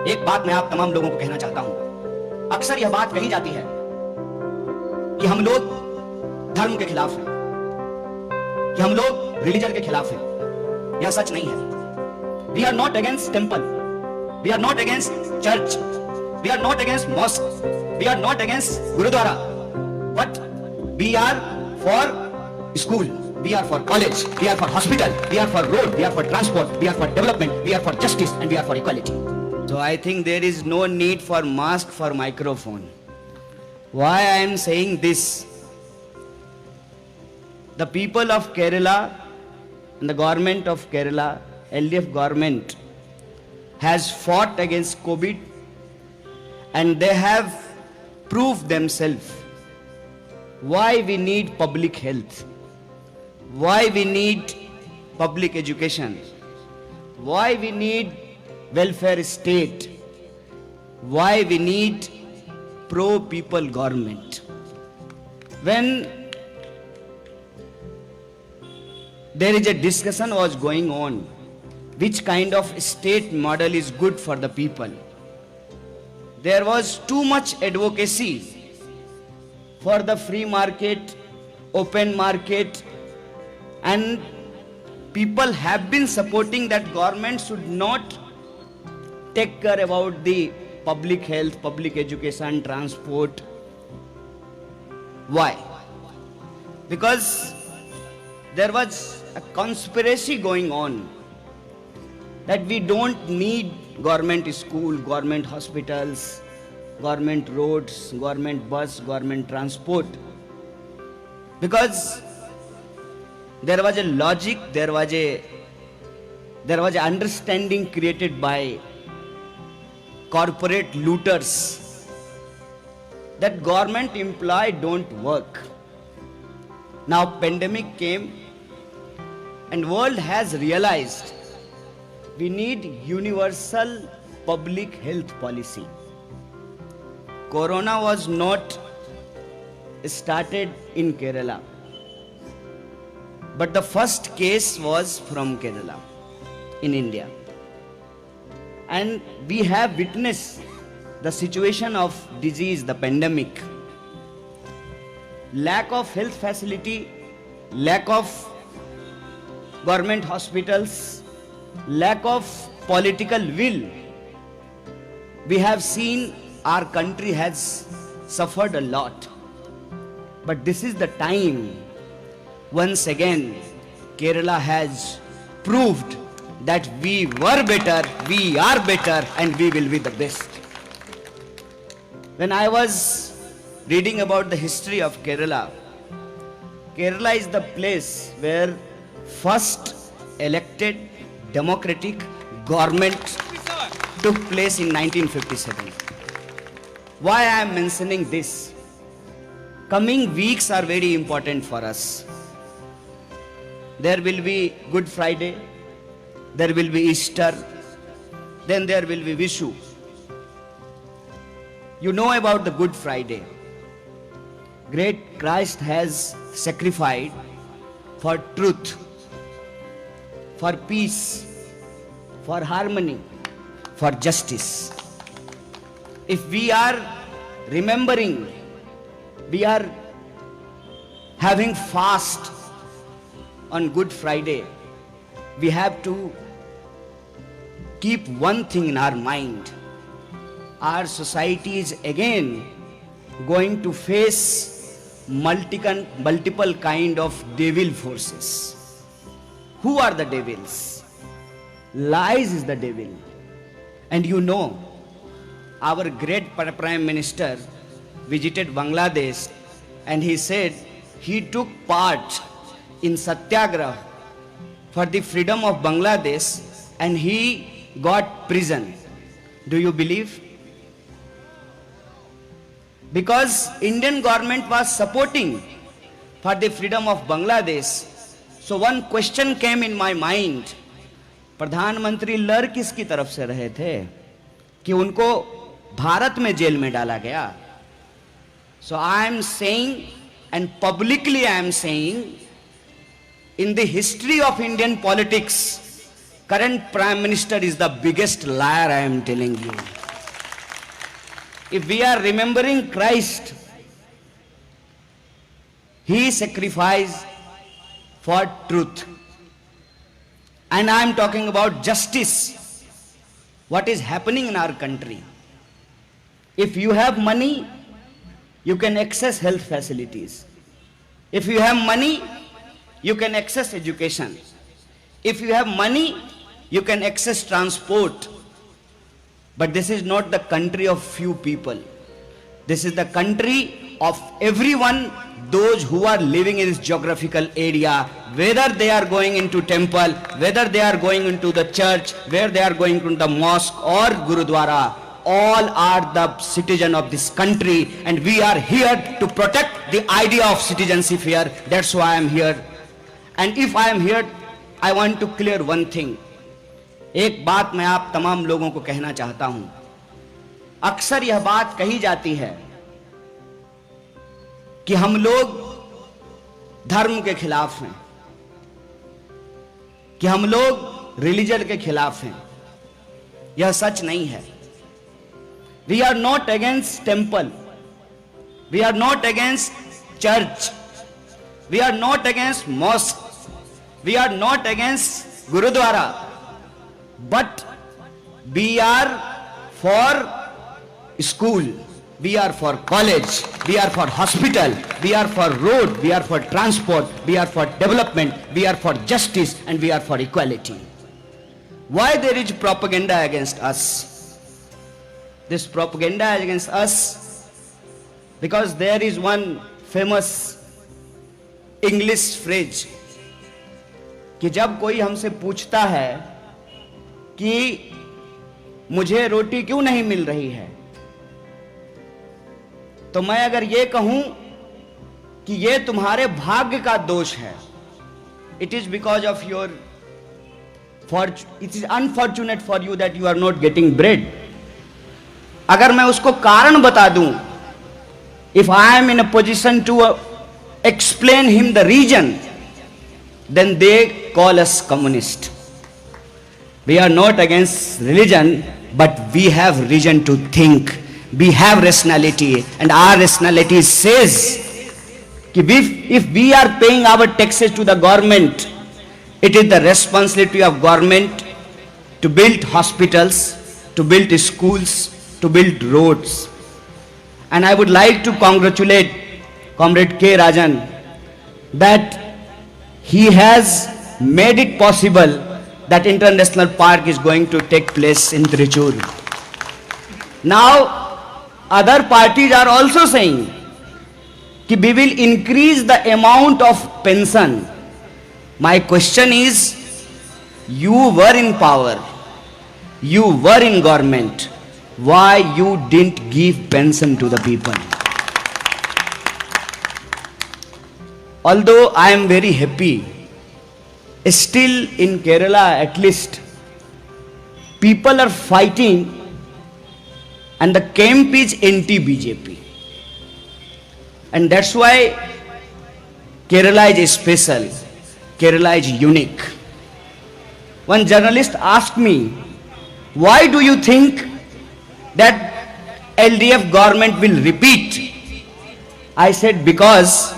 एक बात मैं आप तमाम लोगों को कहना चाहता हूं। अक्सर यह बात कही जाती है कि हम लोग धर्म के खिलाफ हैं, कि हम लोग रिलीजन के खिलाफ हैं। यह सच नहीं है। We are not against temple, we are not against church, we are not against mosque, we are not against gurdwara, but we are for school, we are for college, we are for hospital, we are for road, we are for transport, we are for development, we are for justice, and we are for equality. So I think there is no need for mask for microphone. Why I am saying this? The people of Kerala and the government of Kerala, LDF government, has fought against COVID, and they have proved themselves why we need public health, why we need public education, why we need welfare state, why we need pro people government. When there is a discussion was going on which kind of state model is good for the people, there was too much advocacy for the free market, open market, and people have been supporting that government should not take care about the public health, public education, transport. Why? Because there was a conspiracy going on that we don't need government school, government hospitals, government roads, government bus, government transport, because there was a logic, there was a understanding created by corporate looters that government employee don't work. Now pandemic came and world has realized we need universal public health policy. Corona was not started in Kerala, but the first case was from Kerala in India. And we have witnessed the situation of disease, the pandemic. Lack of health facility, lack of government hospitals, lack of political will. We have seen our country has suffered a lot. But this is the time. Once again, Kerala has proved that we were better, we are better, and we will be the best. When I was reading about the history of Kerala, Kerala is the place where first elected democratic government took place in 1957. Why I am mentioning this? Coming weeks are very important for us. There will be Good Friday, there will be Easter, then there will be Vishu. You know about the Good Friday. Great Christ has sacrificed for truth, for peace, for harmony, for justice. If we are remembering, we are having fast on Good Friday, we have to keep one thing in our mind. Our society is again going to face multiple kind of devil forces. Who are the devils? Lies is the devil. And you know, our great Prime Minister visited Bangladesh and he said he took part in Satyagraha for the freedom of Bangladesh and he got prison. Do you believe? Because Indian government was supporting for the freedom of Bangladesh. So one question came in my mind. प्रधानमंत्री लड़ किसकी तरफ से रहे थे कि उनको भारत में जेल में डाला गया? So I am saying, and publicly I am saying, in the history of Indian politics, current Prime Minister is the biggest liar, I am telling you. If we are remembering Christ, He sacrificed for truth. And I am talking about justice. What is happening in our country? If you have money, you can access health facilities. If you have money, you can access education. If you have money, you can access transport. But this is not the country of few people. This is the country of everyone, those who are living in this geographical area, whether they are going into temple, whether they are going into the church, where they are going to the mosque or Gurudwara, all are the citizen of this country, and we are here to protect the idea of citizenship here. That's why I am here. And if I am here, I want to clear one thing. एक बात मैं आप तमाम लोगों को कहना चाहता हूं. अक्सर यह बात कही जाती है कि हम लोग धर्म के खिलाफ हैं, कि हम लोग रिलीजन के खिलाफ हैं. यह सच नहीं है. We are not against temple. We are not against church. We are not against mosque. We are not against Gurudwara. But we are for school. We are for college. We are for hospital. We are for road. We are for transport. We are for development. We are for justice. And we are for equality. Why there is propaganda against us? This propaganda against us because there is one famous English phrase कि जब कोई हमसे पूछता है कि मुझे रोटी क्यों नहीं मिल रही है, तो मैं अगर ये कहूं कि ये तुम्हारे भाग्य का दोष है, it is because of your it is unfortunate for you that you are not getting bread. अगर मैं उसको कारण बता दूं, if I am in a position to explain him the reason, then they call us communist. We are not against religion, but we have reason to think. We have rationality, and our rationality says if we are paying our taxes to the government, it is the responsibility of government to build hospitals, to build schools, to build roads. And I would like to congratulate Comrade K. Rajan that he has made it possible that International Park is going to take place in Trichur. Now, other parties are also saying that we will increase the amount of pension. My question is, you were in power, you were in government, why you didn't give pension to the people? Although I am very happy, still in Kerala at least, people are fighting and the camp is anti-BJP. And that's why Kerala is special, Kerala is unique. One journalist asked me, why do you think that LDF government will repeat? I said, because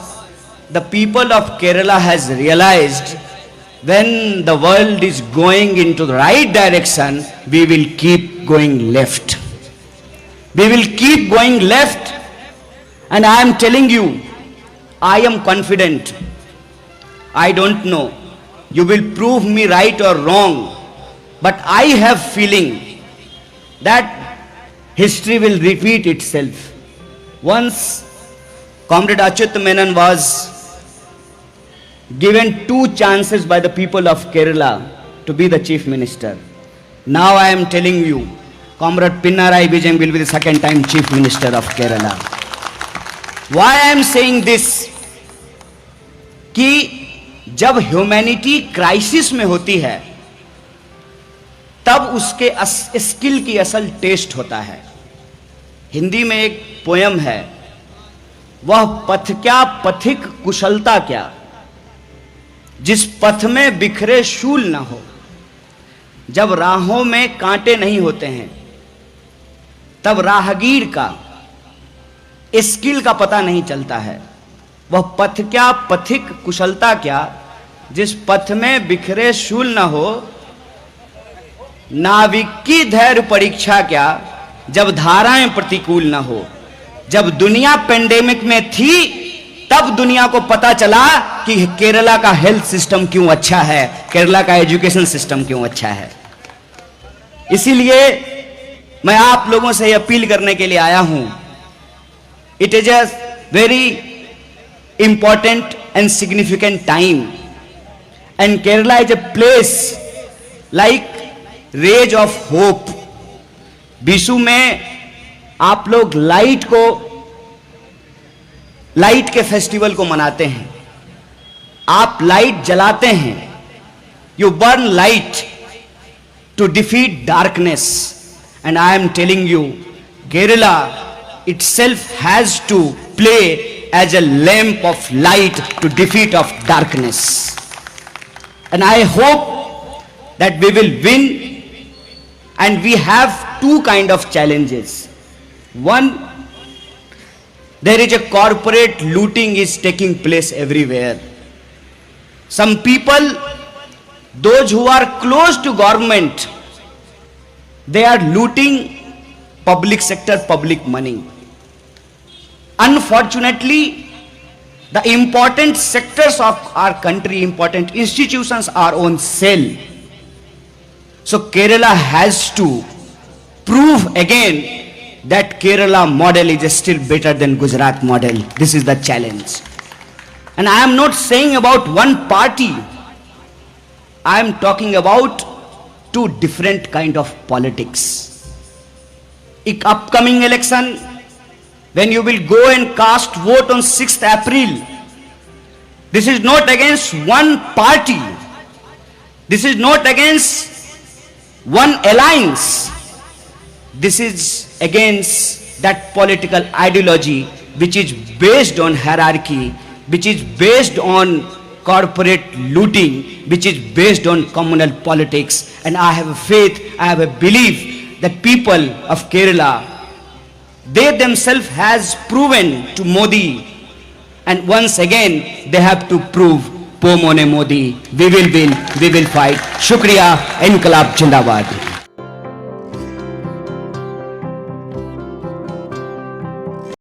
the people of Kerala has realized when the world is going into the right direction, we will keep going left. We will keep going left, and I am telling you, I am confident. I don't know. You will prove me right or wrong, but I have feeling that history will repeat itself. Once Comrade Achyut Menon was given 2 chances by the people of Kerala to be the chief minister. Now I am telling you, Comrade Pinarayi Vijayan will be the 2nd time chief minister of Kerala. Why I am saying this? कि जब humanity crisis में होती है, तब उसके skill की असल test होता है. हिंदी में एक पोयम है, वह पथ क्या पथिक कुशलता क्या, जिस पथ में बिखरे शूल न हो. जब राहों में कांटे नहीं होते हैं तब राहगीर का स्किल का पता नहीं चलता है। वह पथ क्या, पथिक कुशलता क्या, जिस पथ में बिखरे शूल न हो। नाविक की धैर्य परीक्षा क्या, जब धाराएं प्रतिकूल न हो। जब दुनिया पेंडेमिक में थी तब दुनिया को पता चला कि केरला का हेल्थ सिस्टम क्यों अच्छा है, केरला का एजुकेशन सिस्टम क्यों अच्छा है। इसीलिए मैं आप लोगों से अपील करने के लिए आया हूं। It is a very important and significant time and Kerala is a place like rays of hope. Vishu में आप लोग लाइट के फेस्टिवल को मनाते हैं, आप लाइट जलाते हैं। You burn light to defeat darkness and I am telling you Kerala itself has to play as a lamp of light to defeat of darkness, and I hope that we will win. And we have two kind of challenges. One, there is a corporate looting is taking place everywhere. Some people, those who are close to government, they are looting public sector, public money. Unfortunately, the important sectors of our country, important institutions are on sale. So Kerala has to prove again that Kerala model is still better than Gujarat model. This is the challenge. And I am not saying about one party. I am talking about two different kind of politics. Upcoming election, when you will go and cast vote on 6th April, this is not against one party. This is not against one alliance. This is against that political ideology which is based on hierarchy, which is based on corporate looting, which is based on communal politics. And I have a faith, I have a belief that people of Kerala, they themselves has proven to Modi, and once again they have to prove Pomone Modi. We will win, we will fight. Shukriya, Inqilab Jindabad.